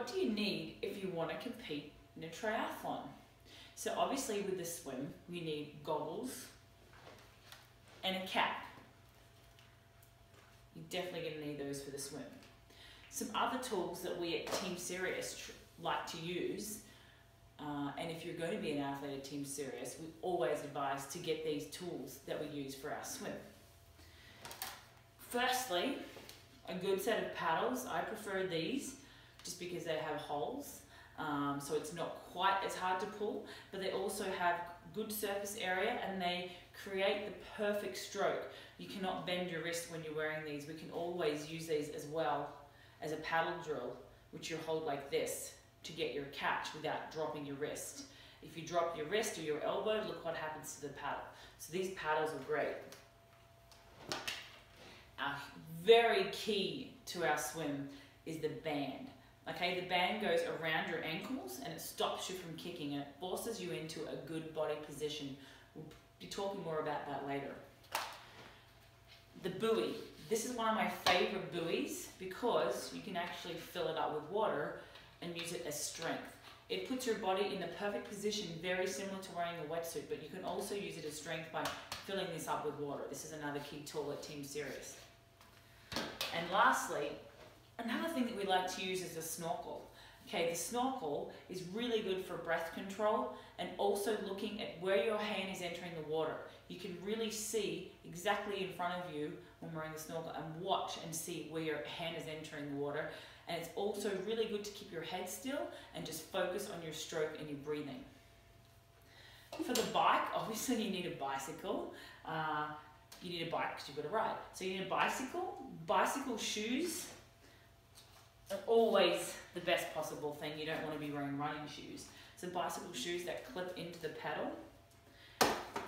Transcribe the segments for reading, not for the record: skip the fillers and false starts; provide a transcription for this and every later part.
what do you need if you want to compete in a triathlon? So obviously with the swim, we need goggles and a cap. You're definitely going to need those for the swim. Some other tools that we at Team Sirius like to use, and if you're going to be an athlete at Team Sirius, we always advise to get these tools that we use for our swim. Firstly, a good set of paddles. I prefer these just because they have holes, so it's not quite as hard to pull, but they also have good surface area and they create the perfect stroke. You cannot bend your wrist when you're wearing these. We can always use these as well as a paddle drill, which you hold like this to get your catch without dropping your wrist. If you drop your wrist or your elbow, look what happens to the paddle. So these paddles are great. Very key to our swim is the band. Okay, the band goes around your ankles and it stops you from kicking and it forces you into a good body position. We'll be talking more about that later. The buoy. This is one of my favorite buoys because you can actually fill it up with water and use it as strength. It puts your body in the perfect position, very similar to wearing a wetsuit, but you can also use it as strength by filling this up with water. This is another key tool at Team Sirius. And lastly, another thing that we like to use is the snorkel. Okay, the snorkel is really good for breath control and also looking at where your hand is entering the water. You can really see exactly in front of you when wearing the snorkel and watch and see where your hand is entering the water. And it's also really good to keep your head still and just focus on your stroke and your breathing. For the bike, obviously you need a bicycle. You need a bike because you've got to ride. So you need a bicycle. Bicycle shoes are always the best possible thing. You don't want to be wearing running shoes. So bicycle shoes that clip into the pedal.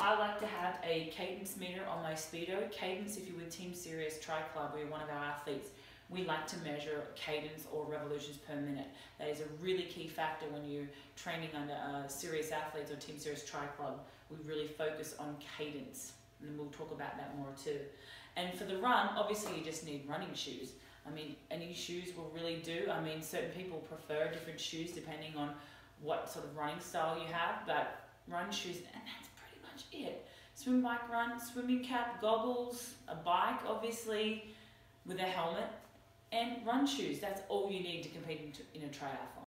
I like to have a cadence meter on my Speedo. Cadence, if you're with Team Sirius Tri Club, we're one of our athletes. We like to measure cadence or revolutions per minute. That is a really key factor when you're training under Sirius athletes or Team Sirius Tri Club. We really focus on cadence. And we'll talk about that more too. And for the run, obviously you just need running shoes. I mean, any shoes will really do. I mean, certain people prefer different shoes depending on what sort of running style you have, but run shoes, and that's pretty much it. Swim, bike, run, swimming cap, goggles, a bike obviously with a helmet, and run shoes. That's all you need to compete in a triathlon.